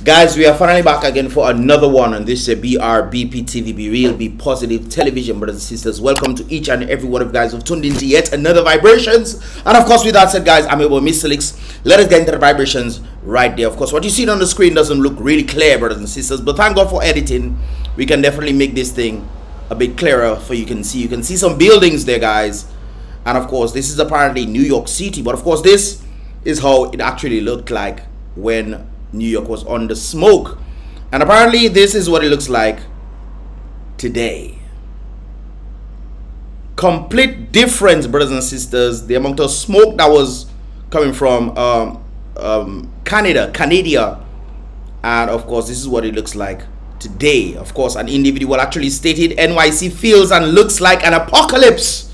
Guys, we are finally back again for another one on this Brbptv, Be Real, Be Positive Television, brothers and sisters. Welcome to each and every one of you guys who've tuned into yet another vibrations. And of course, with that said, guys, I'm your boy Mr. Alick. Let us get into the vibrations right there. Of course, what you see on the screen doesn't look really clear, brothers and sisters, but thank God for editing. We can definitely make this thing a bit clearer for you can see some buildings there, guys. And of course, this is apparently New York City, but of course, this is how it actually looked like when New York was under smoke, and apparently this is what it looks like today. Complete difference, brothers and sisters. The amount of smoke that was coming from Canada, and of course this is what it looks like today. Of course, an individual actually stated NYC feels and looks like an apocalypse.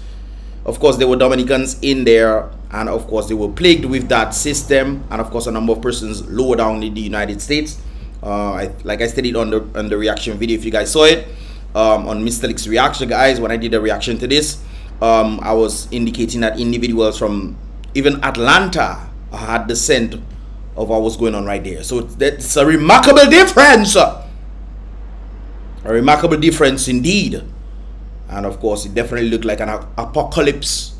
Of course, there were Dominicans in there, and of course they were plagued with that system, and of course a number of persons lower down in the United States. Like I stated on the reaction video, if you guys saw it, on Mr. Alick's reaction, guys, when I did a reaction to this, I was indicating that individuals from even Atlanta had the scent of what was going on right there. So that's a remarkable difference, a remarkable difference indeed. And of course it definitely looked like an apocalypse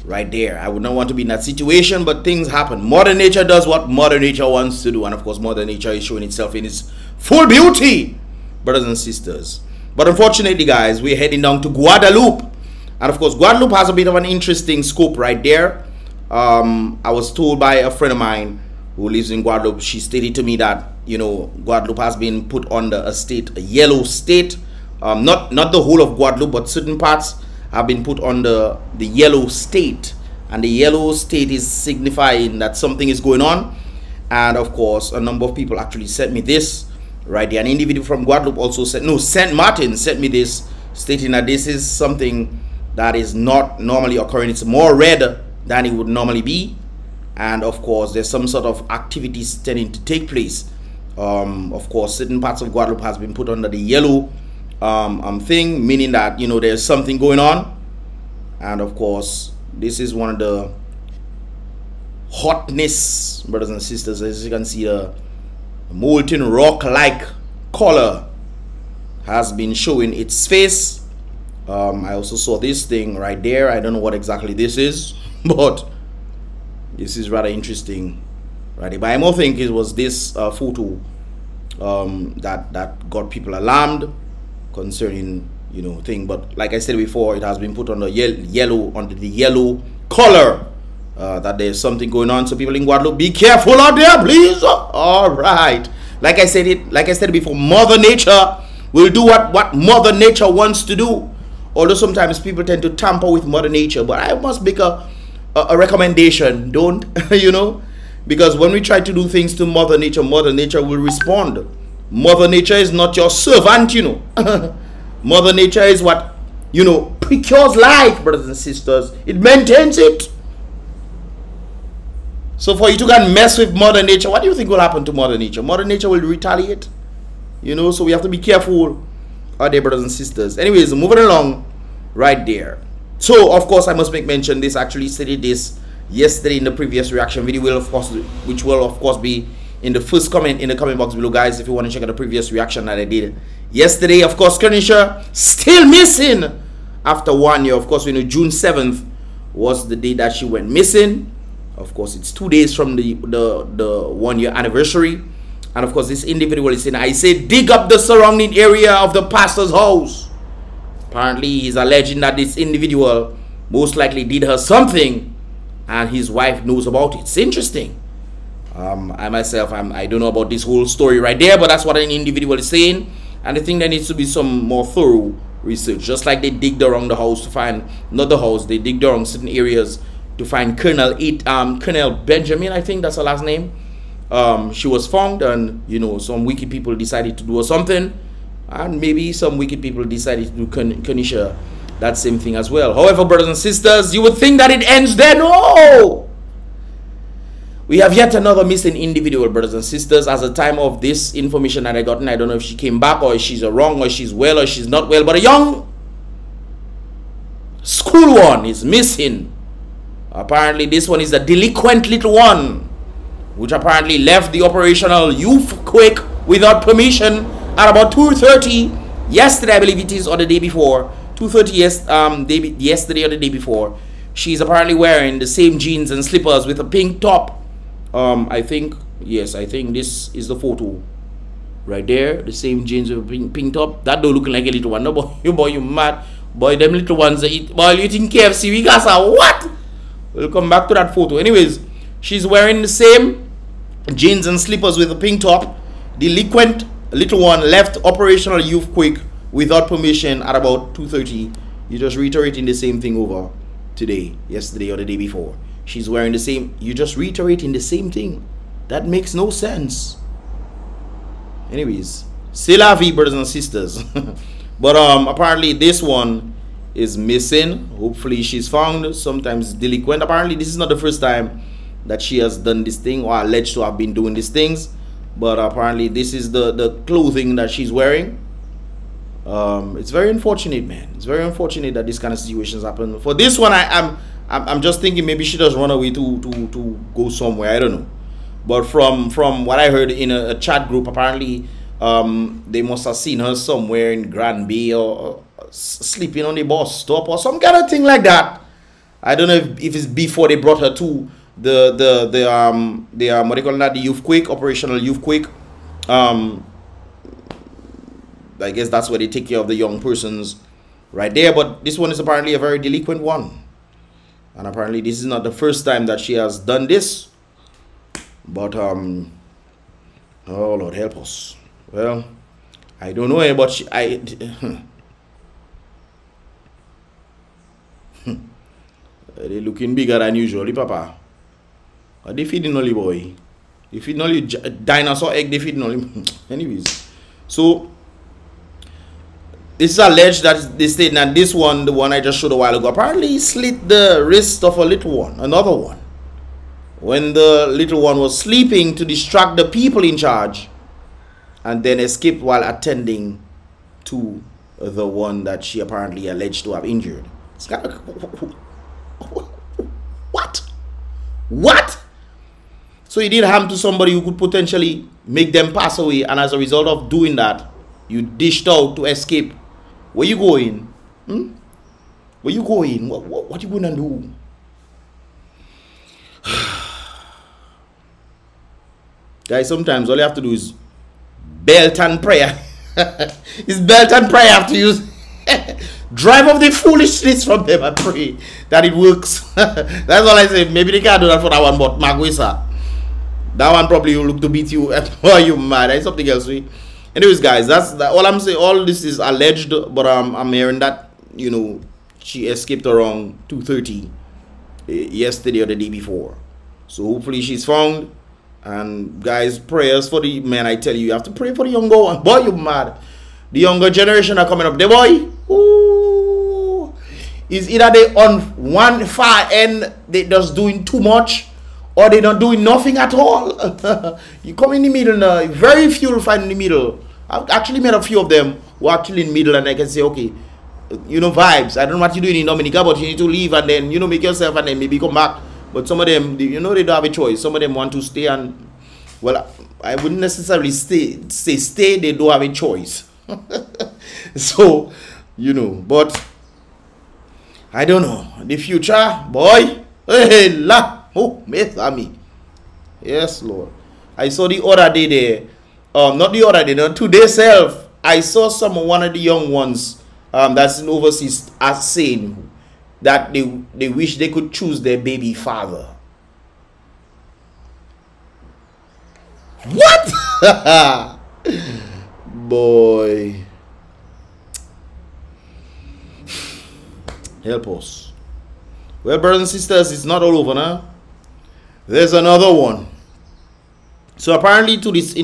right there. I would not want to be in that situation, but things happen. Mother Nature does what Mother Nature wants to do, and of course Mother Nature is showing itself in its full beauty, brothers and sisters. But unfortunately, guys, we're heading down to Guadeloupe, and of course Guadeloupe has a bit of an interesting scope right there. I was told by a friend of mine who lives in Guadeloupe. She stated to me that, you know, Guadeloupe has been put under a yellow state. Not the whole of Guadeloupe, but certain parts have been put on the yellow state, and the yellow state is signifying that something is going on. And of course a number of people actually sent me this right there. An individual from Guadeloupe also said, no, Saint Martin sent me this, stating that this is something that is not normally occurring. It's more red than it would normally be, and of course there's some sort of activities tending to take place. Of course certain parts of Guadeloupe has been put under the yellow thing, meaning that, you know, there's something going on. And of course this is one of the hotness, brothers and sisters. As you can see, the molten rock like color has been showing its face. I also saw this thing right there. I don't know what exactly this is, but this is rather interesting right there. But I more think it was this photo that got people alarmed concerning, you know, thing. But like I said before, it has been put on the yellow color, that there's something going on. So people in Guadeloupe, be careful out there, please. All right, like I said before, Mother Nature will do what Mother Nature wants to do, although sometimes people tend to tamper with Mother Nature. But I must make a recommendation: don't you know, because when we try to do things to Mother Nature will respond. Mother Nature is not your servant, you know. Mother Nature is what, you know, procures life, brothers and sisters. It maintains it. So for you to go and mess with Mother Nature, what do you think will happen to Mother Nature? Mother Nature will retaliate, you know. So we have to be careful out there, brothers and sisters. Anyways, moving along right there. So of course I must make mention, this actually stated this yesterday in the previous reaction video, which will of course be in the first comment in the comment box below, guys, if you want to check out the previous reaction that I did yesterday. Of course, Kenisha still missing after 1 year. Of course, we know June 7th was the day that she went missing. Of course, it's 2 days from the 1 year anniversary. And of course, this individual is saying, I say dig up the surrounding area of the pastor's house. Apparently he's alleging that this individual most likely did her something, and his wife knows about it. It's interesting. I myself, I don't know about this whole story right there, but that's what an individual is saying. And I think there needs to be some more thorough research. Just like they digged around the house to find, not the house, they digged around certain areas to find Colonel Benjamin, I think that's her last name. She was found, and you know, some wicked people decided to do something, and maybe some wicked people decided to do Kenisha that same thing as well. However, brothers and sisters, you would think that it ends there. No! We have yet another missing individual, brothers and sisters. As the time of this information that I gotten, I don't know if she came back, or if she's wrong, or she's well, or she's not well, but a young school one is missing. Apparently this one is a delinquent little one, which apparently left the operational youth quick without permission at about 2:30 yesterday, I believe it is, or the day before. 2:30 yesterday or the day before. She's apparently wearing the same jeans and slippers with a pink top. I think, yes, I think this is the photo right there. The same jeans with a pink top. That don't look like a little one. No, boy, you mad. Boy, them little ones that eat. Boy, you eating KFC. We got what? We'll come back to that photo. Anyways, she's wearing the same jeans and slippers with a pink top. Delinquent little one left operational youth quick without permission at about 2:30. You just reiterating the same thing over today, yesterday, or the day before. She's wearing the same. You just reiterating the same thing. That makes no sense. Anyways, c'est la vie, brothers and sisters. But apparently this one is missing. Hopefully she's found. Sometimes delinquent. Apparently this is not the first time that she has done this thing, or alleged to have been doing these things. But apparently this is the clothing that she's wearing. It's very unfortunate, man. It's very unfortunate that these kind of situations happen. For this one, I'm just thinking maybe she just run away to go somewhere. I don't know. But from what I heard in a chat group, apparently they must have seen her somewhere in Grand Bay, or sleeping on the bus stop or some kind of thing like that. I don't know if it's before they brought her to the what they call that, the youth quick, operational youth quick. I guess that's where they take care of the young persons right there. But this one is apparently a very delinquent one, and apparently this is not the first time that she has done this. But oh Lord help us. Well, I don't know, but they looking bigger than usual, Papa. Are they feeding only, boy? They feeding only dinosaur egg. They feeding only. Anyways, so this is alleged that they state that this one, the one I just showed a while ago, apparently slit the wrist of a little one, another one, when the little one was sleeping to distract the people in charge, and then escaped while attending to the one that she apparently alleged to have injured. It's kind of what? So you did harm to somebody who could potentially make them pass away, and as a result of doing that, you dished out to escape. Where you going? Where you going? What you gonna do? Guys, sometimes all you have to do is belt and prayer. It's belt and prayer. You have to use. Drive off the foolishness from them and pray that it works. That's all I say. Maybe they can't do that for that one, but Maguisa, that one probably will look to beat you. Are you mad? That's something else. Anyways, guys, that's all I'm saying. All this is alleged, but I'm hearing that, you know, she escaped around 2:30 yesterday or the day before. So hopefully she's found. And guys, prayers for the man. I tell you, you have to pray for the younger one. Boy, you mad. The younger generation are coming up. The boy, ooh, is either they on one far end, they just doing too much, or they not doing nothing at all. You come in the middle now. Very few will find in the middle. I've actually met a few of them who are actually in the middle, and I can say, okay, you know, vibes. I don't know what you're doing in Dominica, but you need to leave and then, you know, make yourself and then maybe come back. But some of them, you know, they don't have a choice. Some of them want to stay, and, well, I wouldn't necessarily stay. They don't have a choice. So, you know, but I don't know. The future, boy. Hey, la. Oh, me. Yes, Lord. I saw the other day there. Not the other day, no, today self. I saw one of the young ones that's in overseas as saying that they wish they could choose their baby father. What? Boy. Help us. Well, brothers and sisters, it's not all over now. There's another one. So apparently based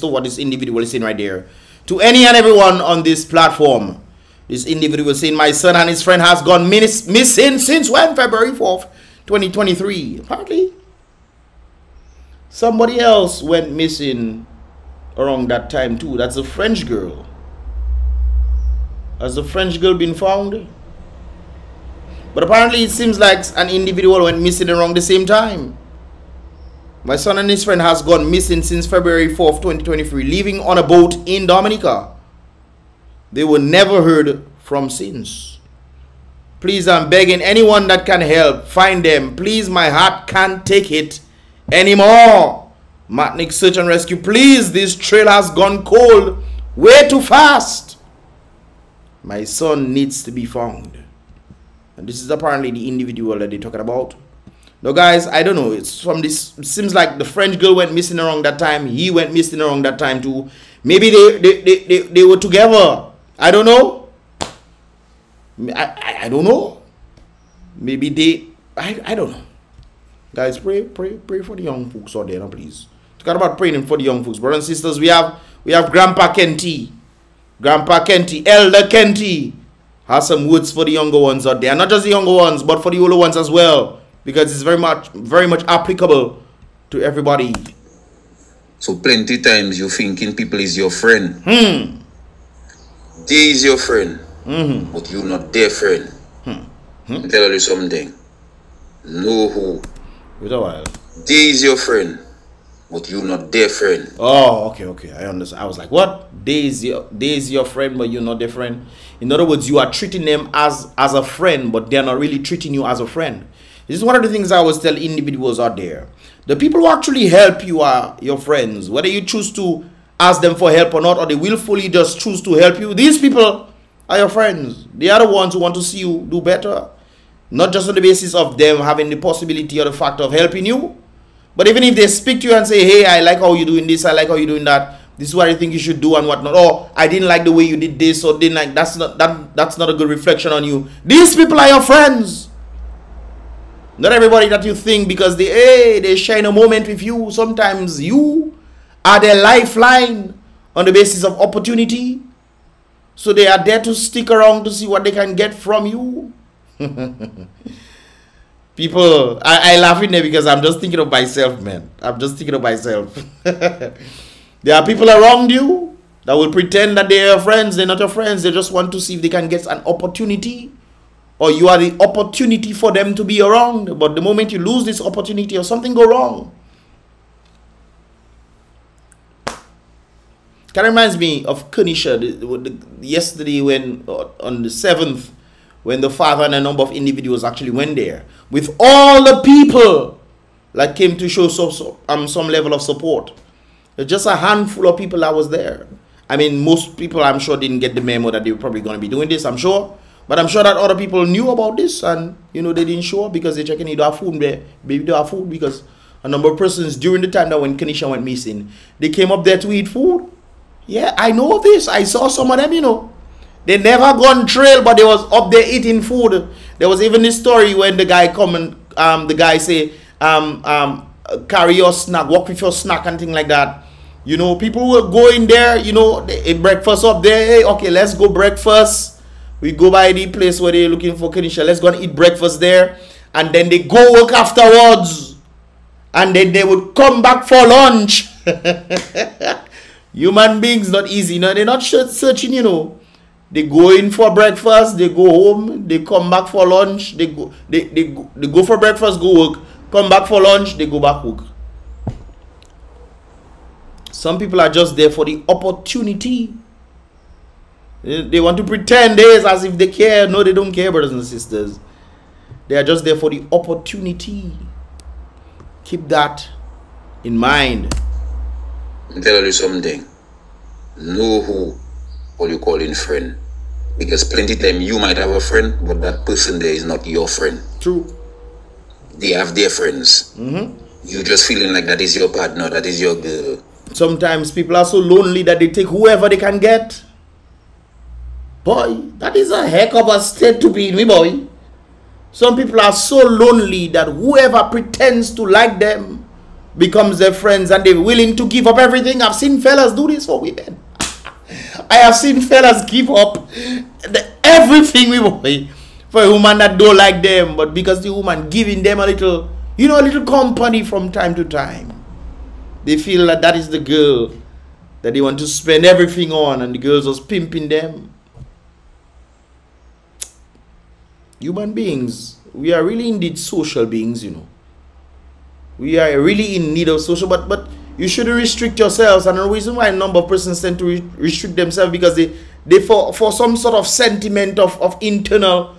on what this individual is saying right there, to any and everyone on this platform, this individual is saying, my son and his friend has gone missing since when? February 4th, 2023. Apparently, somebody else went missing around that time too. That's a French girl. Has the French girl been found? But apparently it seems like an individual went missing around the same time. My son and his friend has gone missing since February 4th, 2023, leaving on a boat in Dominica. They were never heard from since. Please, I'm begging anyone that can help, find them. Please, my heart can't take it anymore. Matnik Search and Rescue, please, this trail has gone cold way too fast. My son needs to be found. And this is apparently the individual that they're talking about. Now, guys, I don't know. It's from this. It seems like the French girl went missing around that time. He went missing around that time too. Maybe they were together. I don't know. I don't know. Maybe they. I don't know. Guys, pray for the young folks out there, no, please. Talk about praying for the young folks, brothers and sisters. We have Grandpa Kenty, Elder Kenty has some words for the younger ones out there. Not just the younger ones, but for the older ones as well, because it's very much applicable to everybody. So plenty times you thinking people is your friend. They is your friend, but you're not their friend. Tell you something. Know who. Wait a while. They is your friend, but you're not their friend. Oh, okay. I understand. I was like, what? They is your friend, but you're not their friend. In other words, you are treating them as a friend, but they're not really treating you as a friend. This is one of the things I always tell individuals out there. The people who actually help you are your friends. Whether you choose to ask them for help or not, or they willfully just choose to help you, these people are your friends. They are the ones who want to see you do better. Not just on the basis of them having the possibility or the fact of helping you, but even if they speak to you and say, hey, I like how you're doing this, I like how you're doing that, this is what I think you should do and whatnot, or I didn't like the way you did this, or didn't like, that's not a good reflection on you. These people are your friends. Not everybody that you think because they share a moment with you. Sometimes you are their lifeline on the basis of opportunity. So they are there to stick around to see what they can get from you. People, I laugh in there because I'm just thinking of myself, man. I'm just thinking of myself. There are people around you that will pretend that they are your friends. They're not your friends. They just want to see if they can get an opportunity, or you are the opportunity for them to be around. But the moment you lose this opportunity or something go wrong. Kind of reminds me of Kenisha yesterday when on the 7th, when the father and a number of individuals actually went there with all the people that came to show some level of support. There's just a handful of people that was there. I mean, most people, I'm sure, didn't get the memo that they were probably going to be doing this, I'm sure. But I'm sure that other people knew about this and, you know, they didn't show up because they're checking if they have food there. Maybe they have food because a number of persons during the time that when Kenisha went missing, they came up there to eat food. Yeah, I know this. I saw some of them, you know. They never gone trail, but they was up there eating food. There was even this story when the guy come and the guy say, carry your snack, walk with your snack and thing like that. You know, people will go in there, you know, they breakfast up there. Hey, okay, let's go breakfast. We go by the place where they're looking for Kenisha. Let's go and eat breakfast there. And then they go work afterwards. And then they would come back for lunch. Human beings, not easy. You know, they're not searching, you know. They go in for breakfast, they go home, they come back for lunch, they go for breakfast, go work, come back for lunch, they go back work. Some people are just there for the opportunity. They want to pretend as if they care. No, they don't care, brothers and sisters. They are just there for the opportunity. Keep that in mind. I'll tell you something. Know who or you calling friend. Because plenty time you might have a friend, but that person there is not your friend. True. They have their friends. You just feeling like that is your partner, that is your girl. Sometimes people are so lonely that they take whoever they can get. Boy, that is a heck of a state to be in, boy. Some people are so lonely that whoever pretends to like them becomes their friends and they're willing to give up everything. I've seen fellas do this for women. I have seen fellas give up everything for a woman that don't like them, but because the woman giving them a little, you know, a little company from time to time, they feel that that is the girl that they want to spend everything on, and the girls are pimping them. Human beings, we are really indeed social beings, you know. We are really in need of social, but you shouldn't restrict yourselves. And the reason why a number of persons tend to restrict themselves, because they for some sort of sentiment of internal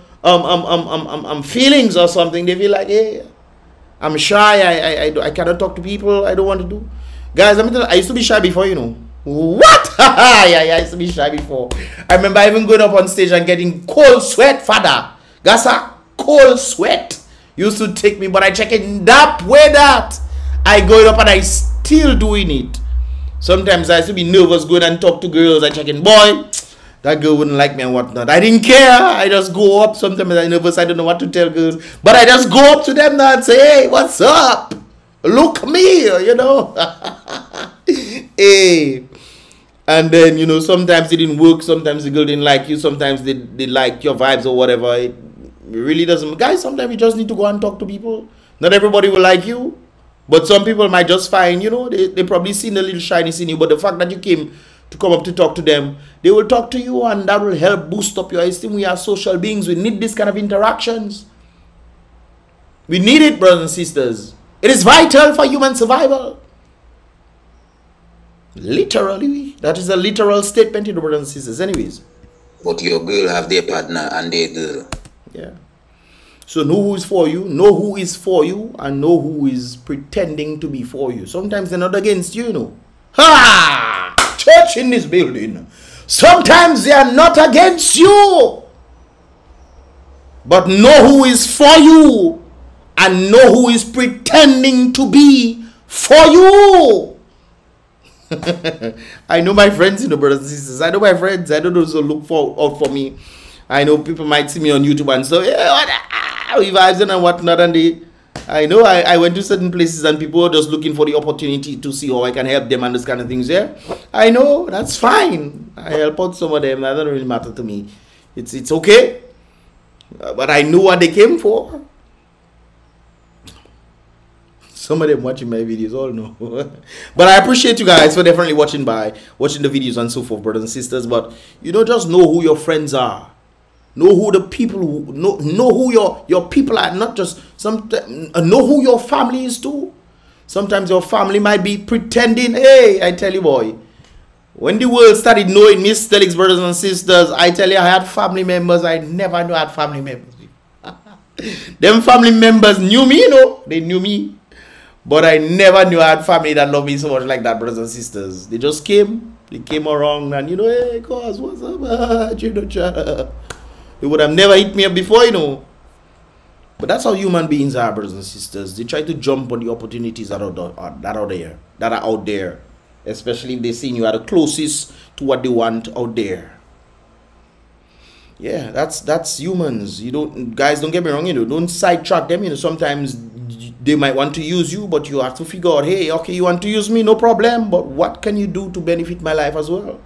feelings or something, they feel like, hey, I'm shy, I cannot talk to people, I don't want to do. Guys, let me tell you, I used to be shy before, you know. What? Yeah, I used to be shy before. I remember even going up on stage and getting cold sweat, father. Gasa, cold sweat used to take me, but I check it that way that I go up and I still doing it. Sometimes I used to be nervous going and talk to girls. I check in, boy, that girl wouldn't like me and whatnot. I didn't care. I just go up. Sometimes I'm nervous. I don't know what to tell girls, but I just go up to them now and say, hey, what's up? Look me, you know. Hey. And then, you know, sometimes it didn't work. Sometimes the girl didn't like you. Sometimes they like your vibes or whatever. It really doesn't. Guys, sometimes you just need to go and talk to people. Not everybody will like you. But some people might just find, you know, they probably seen a little shyness in you. But the fact that you came to come up to talk to them, they will talk to you and that will help boost up your esteem. We are social beings. We need this kind of interactions. We need it, brothers and sisters. It is vital for human survival. Literally. That is a literal statement, you know, brothers and sisters. Anyways. But your girl have their partner and their girl. Yeah. So know who is for you, know who is for you, and know who is pretending to be for you. Sometimes they're not against you, you know. Ha! Church in this building. Sometimes they are not against you. But know who is for you, and know who is pretending to be for you. I know my friends, you know, brothers and sisters. I know my friends. I don't know those who look out for me. I know people might see me on YouTube and so, yeah, we vibes and whatnot. And I know I went to certain places and people are just looking for the opportunity to see how I can help them and those kind of things. Yeah, I know, that's fine. I help out some of them. That doesn't really matter to me. It's okay. But I know what they came for. Some of them watching my videos all know. But I appreciate you guys for definitely watching the videos and so forth, brothers and sisters. But you know, just know who your friends are. Know who the people who know who your people are, not just know who your family is too. Sometimes your family might be pretending. Hey, I tell you, boy, when the world started knowing Mr. Alick's brothers and sisters, I tell you, I had family members I never knew I had family members. Them family members knew me, you know, they knew me. But I never knew I had family that loved me so much like that, brothers and sisters. They just came. They came around and, you know, hey, cuz, what's up? You know, they would have never hit me up before, you know. But that's how human beings are, brothers and sisters. They try to jump on the opportunities that are out there. Especially if they see you are the closest to what they want out there. Yeah, that's humans. Guys, don't get me wrong, you know, don't sidetrack them, you know. Sometimes they might want to use you, but you have to figure out, hey, okay, you want to use me, no problem, but what can you do to benefit my life as well?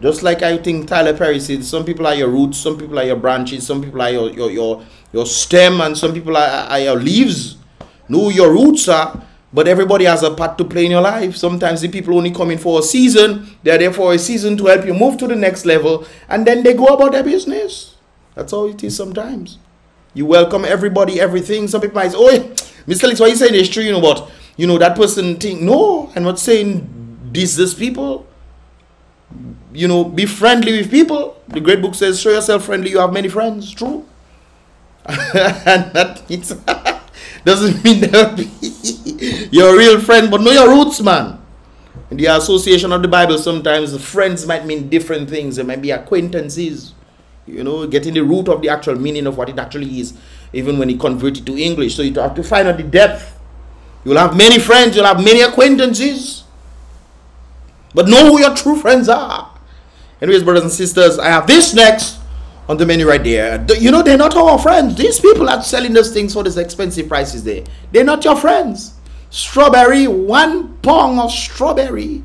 Just like I think Tyler Perry said, some people are your roots, some people are your branches, some people are your stem, and some people are your leaves. Know who your roots are, but everybody has a part to play in your life. Sometimes the people only come in for a season. They're there for a season to help you move to the next level, and then they go about their business. That's how it is sometimes. You welcome everybody, everything. Some people might say, oh, Mr. Alick, what you saying is true, you know, but, you know, that person think, no, I'm not saying this people. You know, be friendly with people. The great book says, show yourself friendly, you have many friends. True. And that doesn't mean they'll be your real friend, but know your roots, man. In the association of the Bible, sometimes the friends might mean different things. They might be acquaintances. You know, getting the root of the actual meaning of what it actually is, even when you convert it to English. So you have to find out the depth. You'll have many friends, you'll have many acquaintances, but know who your true friends are. Anyways, brothers and sisters, I have this next on the menu right there. You know, they're not our friends. These people are selling those things for these expensive prices there. They're not your friends. Strawberry, 1 pound of strawberry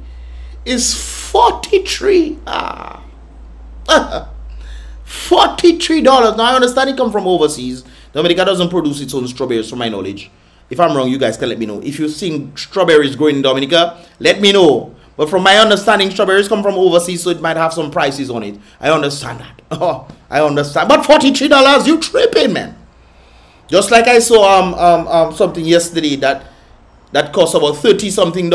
is 43. $43. Now I understand it come from overseas. Dominica doesn't produce its own strawberries, from my knowledge. If I'm wrong, you guys can let me know. If you think strawberries growing in Dominica, let me know. But from my understanding, strawberries come from overseas, so it might have some prices on it. I understand that. Oh, I understand. But $43, you tripping, man. Just like I saw something yesterday that cost about $30-something.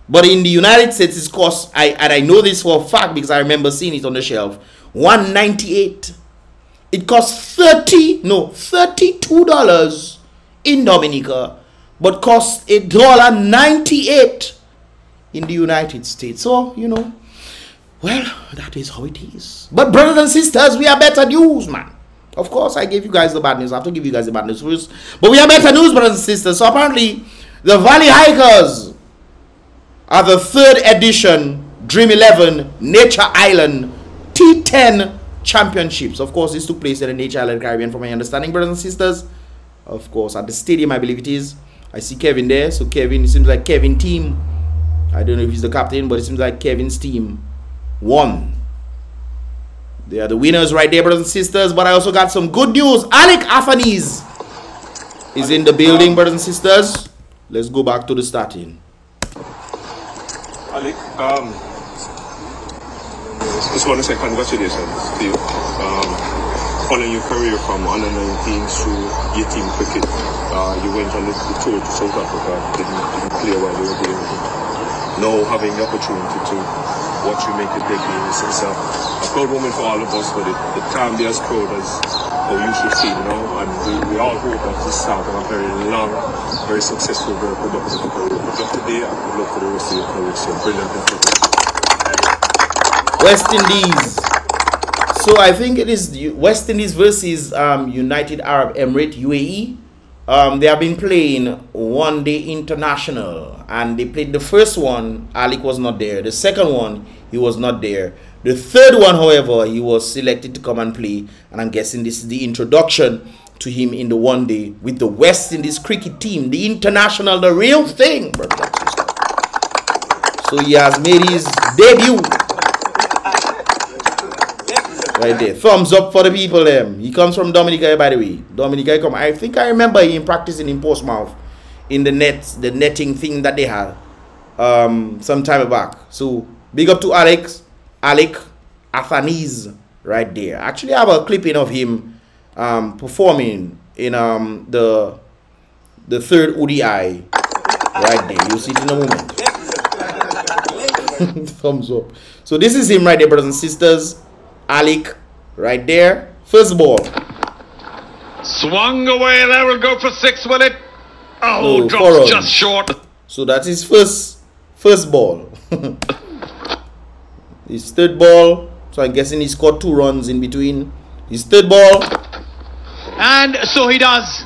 But in the United States, it's cost, and I know this for a fact because I remember seeing it on the shelf, $198. It costs $32 in Dominica, but costs $1.98 in the United States. So, you know, well, that is how it is. But brothers and sisters, we have better news, man. Of course, I gave you guys the bad news. I have to give you guys the bad news first. But we have better news, brothers and sisters. So apparently, the Valley Hikers are the 3rd edition Dream 11 Nature Island T10 Championships. Of course, this took place in the Nature Island Caribbean, from my understanding, brothers and sisters. Of course, at the stadium, I believe it is. I see Kevin there. So Kevin, it seems like Kevin's team, I don't know if he's the captain, but it seems like Kevin's team won. They are the winners right there, brothers and sisters. But I also got some good news. Alick Outshines is in the building, brothers and sisters. Let's go back to the starting. Alick, just want to say congratulations to you. Following your career from under 19 through your team cricket, you went on the tour to South Africa, didn't play while you were there. Now having the opportunity to watch you make a debut, it's a proud moment for all of us, but it can't be as proud as how you should feel, you know, and we all hope that this start of a very long, very successful, very productive career. Good luck today and good luck for the rest of your career. So brilliant effort. West Indies. So I think it is West Indies versus United Arab Emirates, UAE. They have been playing one-day international, and they played the first one. Alick was not there. The second one, he was not there. The third one, however, he was selected to come and play, and I'm guessing this is the introduction to him in the one-day with the West Indies cricket team, the international, the real thing, brother. So he has made his debut. Right there. Thumbs up for the people there. He comes from Dominica, by the way. Dominica come. I think I remember him practicing in Portsmouth in the netting thing that they had some time back. So big up to Alick Outshines right there. Actually, I have a clipping of him performing in the 3rd ODI right there. You'll see it in a moment. Thumbs up. So this is him right there, brothers and sisters. Alick right there. First ball. Swung away. There will go for 6 with it. Oh, drops just short. So that's his first ball. His 3rd ball. So I'm guessing he scored 2 runs in between. His 3rd ball. And so he does.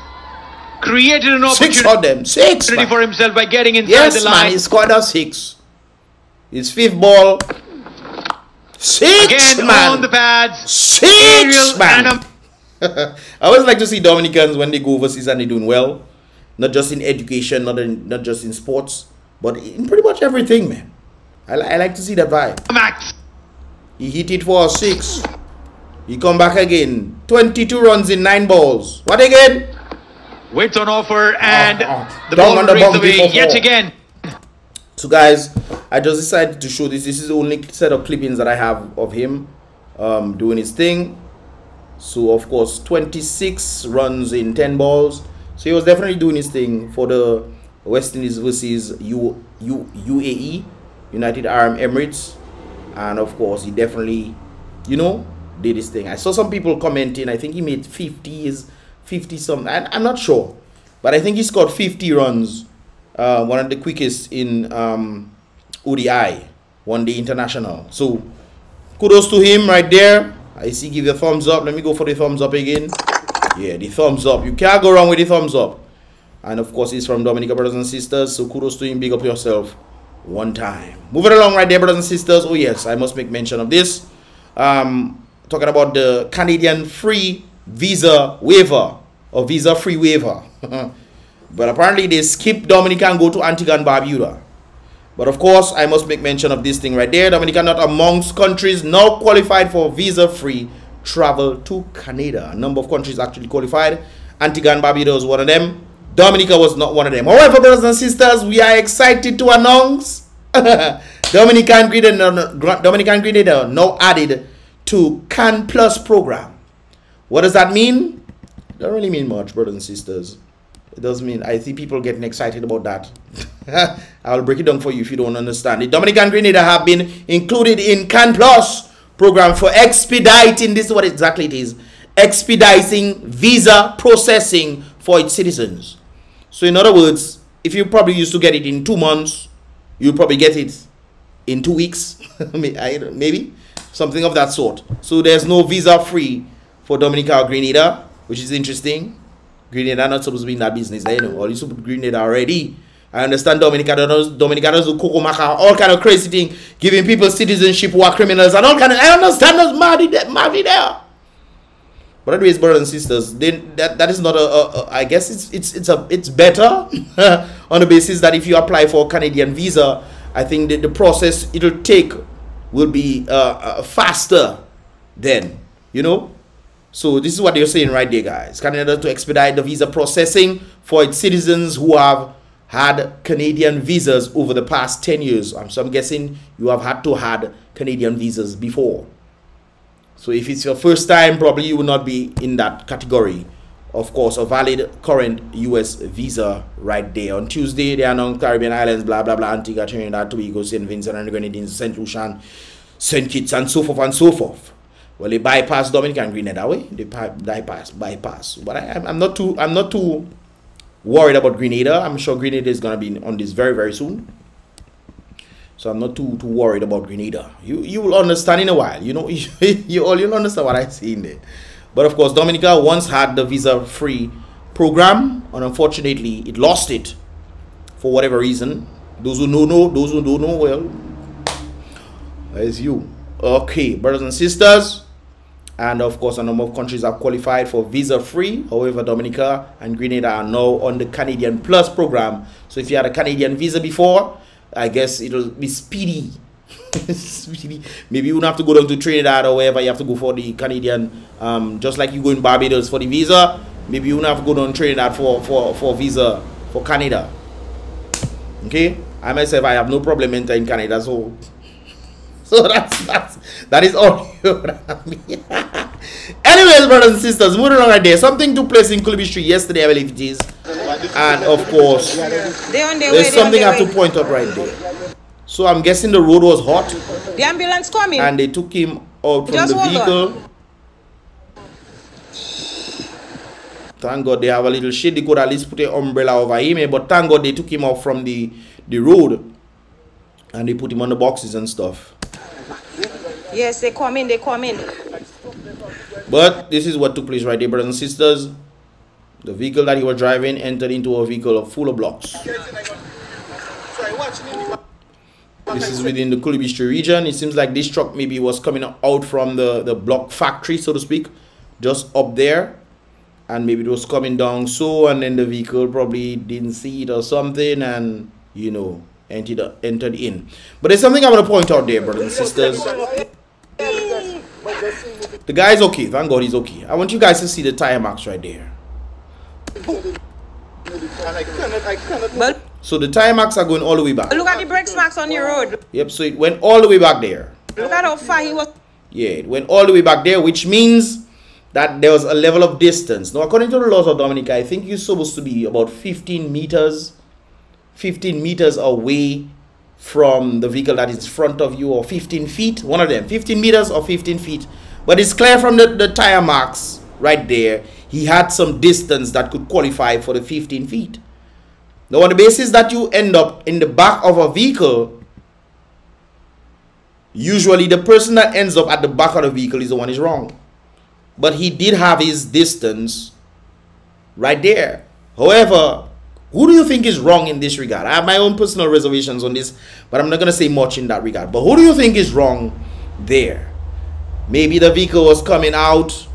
Created an opportunity 6 of them. 6 for himself by getting inside the line. Man, he scored a 6. His 5th ball. 6 again, man. On the pads. 6 man. I always like to see Dominicans when they go overseas and they're doing well, not just in education, not just in sports, but in pretty much everything, man. I like to see that vibe. Max. He hit it for a 6. He come back again. 22 runs in 9 balls. What again? Waits on offer and the down ball on the breaks boundary away for yet 4. again. So guys, I just decided to show this. This is the only set of clippings that I have of him doing his thing. So of course 26 runs in 10 balls. So he was definitely doing his thing for the West Indies versus UAE, United Arab Emirates. And of course he definitely, you know, did his thing. I saw some people commenting. I think he made 50 something. I'm not sure, but I think he scored 50 runs. One of the quickest in ODI, one-day international. So kudos to him right there. I see, give the thumbs up. Let me go for the thumbs up again. Yeah, the thumbs up. You can't go wrong with the thumbs up. And of course, he's from Dominica, brothers and sisters. So kudos to him. Big up yourself one time. Moving along right there, brothers and sisters. Oh yes, I must make mention of this. Talking about the Canadian free visa waiver or visa free waiver. But apparently they skip Dominica and go to Antigua and Barbuda. But of course, I must make mention of this thing right there. Dominica not amongst countries now qualified for visa-free travel to Canada. A number of countries actually qualified. Antigua and Barbuda was one of them. Dominica was not one of them. However, brothers and sisters, we are excited to announce Dominican Grenada now added to Can Plus program. What does that mean? It doesn't really mean much, brothers and sisters. It doesn't mean, I see people getting excited about that. I'll break it down for you if you don't understand. The Dominican Grenada have been included in Can Plus program for expediting, this is what exactly it is, expediting visa processing for its citizens. So in other words, if you probably used to get it in 2 months, you'll probably get it in 2 weeks, maybe something of that sort. So there's no visa free for Dominican Grenada, which is interesting. Grenada not supposed to be in that business, you know. Or you supposed to Grenada already. I understand Dominicanos do coco maca, all kind of crazy thing, giving people citizenship who are criminals and all kind of. I understand those madly there. But anyways, brothers and sisters, that is not I guess it's better on the basis that if you apply for a Canadian visa, I think that the process it'll take will be faster then, you know. So this is what they're saying right there, guys. Canada to expedite the visa processing for its citizens who have had Canadian visas over the past 10 years. So I'm guessing you have had to had Canadian visas before. So if it's your first time, probably you will not be in that category. Of course, a valid current US visa right there. On Tuesday, they announced Caribbean Islands, blah, blah, blah, Antigua, Trinidad, Tobago, St. Vincent and Grenadines, St. Lucian, St. Kitts, and so forth and so forth. Well, they bypass Dominican Grenada way. They bypass. But I'm not too worried about Grenada. I'm sure Grenada is gonna be on this very, very soon. So I'm not too worried about Grenada. You will understand in a while. You know, you'll understand what I say in there. But of course, Dominica once had the visa-free program, and unfortunately, it lost it for whatever reason. Those who know, those who don't know, well, there's you. Okay, brothers and sisters. And of course, a number of countries have qualified for visa-free. However, Dominica and Grenada are now on the Canadian Plus program. So if you had a Canadian visa before, I guess it'll be speedy. Speedy. Maybe you don't have to go down to Trinidad or wherever. You have to go for the Canadian, just like you go in Barbados for the visa. Maybe you don't have to go down to Trinidad for visa for Canada. Okay? I myself, I have no problem entering Canada, so that is all. Anyways, brothers and sisters, moving along right there. Something took place in Guadeloupe Street yesterday, I believe it is. And of course, there's something I have to point out right there. So I'm guessing the road was hot. The ambulance coming. And they took him out from the vehicle. Thank God they have a little shade. They could at least put an umbrella over him. But thank God they took him out from the road. And they put him on the boxes and stuff. Yes, they come in, But this is what took place right there, brothers and sisters. The vehicle that he was driving entered into a vehicle full of blocks. This is within the Guadeloupe Street region. It seems like this truck maybe was coming out from the block factory, so to speak, just up there. And maybe it was coming down so, and then the vehicle probably didn't see it or something, and, you know, entered in. But there's something I want to point out there, brothers and sisters. The guy's okay. Thank God he's okay. I want you guys to see the tire marks right there. So the tire marks are going all the way back. Look at the brakes marks on your road. Yep, so it went all the way back there. Look at how far he was. Yeah, it went all the way back there, which means that there was a level of distance. Now, according to the laws of Dominica, I think you're supposed to be about 15 meters away from the vehicle that is in front of you, or 15 feet, one of them, 15 meters or 15 feet. But it's clear from the tire marks right there, he had some distance that could qualify for the 15 feet. Now, on the basis that you end up in the back of a vehicle, usually the person that ends up at the back of the vehicle is the one who is wrong. But he did have his distance right there. However, who do you think is wrong in this regard? I have my own personal reservations on this, but I'm not going to say much in that regard. But who do you think is wrong there? Maybe the vehicle was coming out.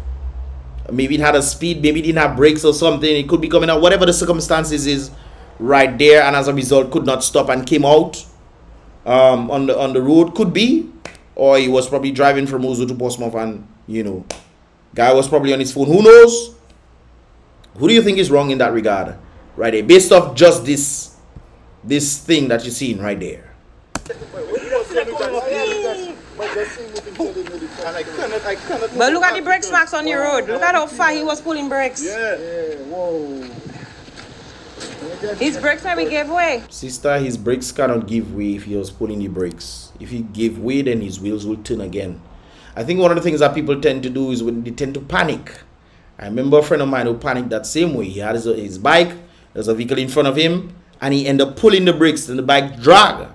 Maybe it had a speed. Maybe it didn't have brakes or something. It could be coming out. Whatever the circumstances is right there, and as a result could not stop and came out on the road. Could be. Or he was probably driving from Ozo to Portsmouth and, you know, guy was probably on his phone. Who knows? Who do you think is wrong in that regard? Right there, based off just this thing that you're seeing right there. But look at the brakes marks on your road. Look at how far he was pulling brakes. Yeah, whoa. His brakes maybe gave way. Sister, his brakes cannot give way if he was pulling the brakes. If he gave way, then his wheels will turn again. I think one of the things that people tend to do is when they tend to panic. I remember a friend of mine who panicked that same way. He had his bike, there's a vehicle in front of him, and he ended up pulling the brakes, and the bike dragged.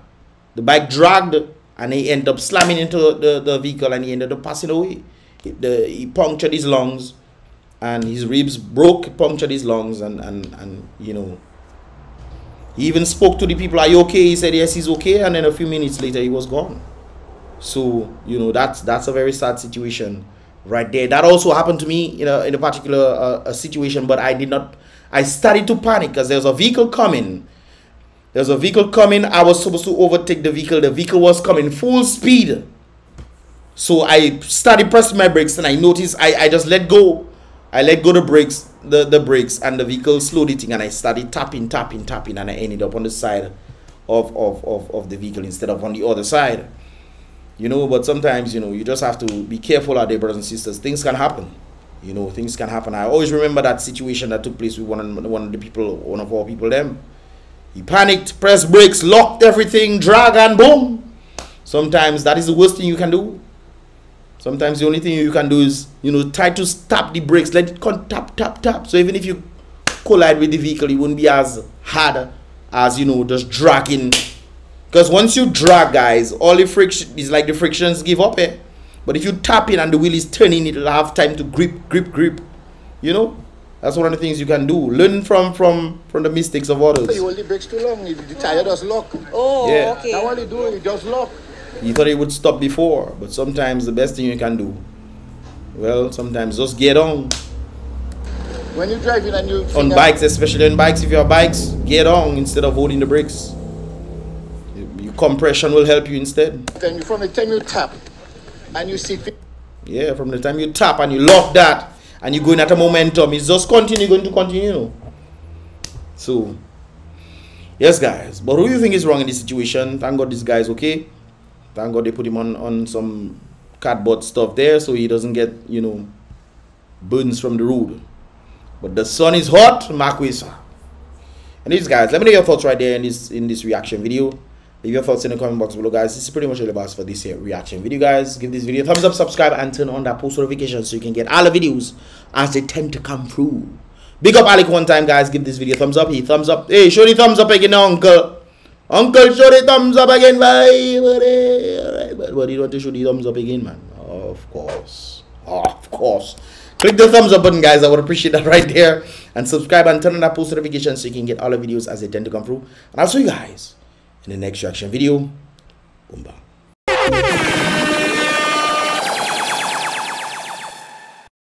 The bike dragged, and he ended up slamming into the vehicle, and he ended up passing away. He punctured his lungs, and his ribs broke, punctured his lungs, and you know, he even spoke to the people, are you okay? He said, yes, he's okay, and then a few minutes later, he was gone. So, you know, that's a very sad situation right there. That also happened to me in a particular situation, but I started to panic because there's a vehicle coming. There's a vehicle coming. I was supposed to overtake the vehicle. The vehicle was coming full speed. So I started pressing my brakes, and I noticed I just let go. I let go the brakes, the brakes, and the vehicle slowed it, and I started tapping, and I ended up on the side of the vehicle instead of on the other side. You know, but sometimes, you know, you just have to be careful out there, brothers and sisters. Things can happen. You know, things can happen. I always remember that situation that took place with one of the people, one of our people, them. He panicked, pressed brakes, locked everything, drag, and boom. Sometimes that is the worst thing you can do. Sometimes the only thing you can do is, you know, try to stop the brakes, let it come tap. So even if you collide with the vehicle, it won't be as hard as, you know, just dragging. Because once you drag, guys, all the friction is like the frictions give up, eh? But if you tap in and the wheel is turning, it'll have time to grip. You know? That's one of the things you can do. Learn from the mistakes of others. You hold the brakes too long, the tire does lock. Oh, yeah. okay. Now what you do, it does lock. You thought it would stop before, but sometimes the best thing you can do, well, sometimes just get on. When you're driving and you... On bikes, especially on bikes, if you have bikes, get on instead of holding the brakes. Your compression will help you instead. Then from the time you tap and you see... Yeah, from the time you tap and you lock that and you're going at a momentum, it's just going to continue. So, yes, guys. But who do you think is wrong in this situation? Thank God this guy is okay. Thank God they put him on some cardboard stuff there so he doesn't get, you know, burns from the road. But the sun is hot, Marquesa. And these guys, let me know your thoughts right there in this reaction video. Leave your thoughts in the comment box below, guys. This is pretty much all about for this here reaction video, guys. Give this video a thumbs up, subscribe, and turn on that post notification so you can get all the videos as they tend to come through. Big up Alick one time, guys. Give this video a thumbs up. Thumbs up. Hey, show the thumbs up again, uncle. Uncle, show the thumbs up again, bye. Alright, but you want to show the thumbs up again, man? Of course. Of course. Click the thumbs up button, guys. I would appreciate that right there. And subscribe and turn on that post notification so you can get all the videos as they tend to come through. And I'll see you guys in the next reaction video. Boom, bam.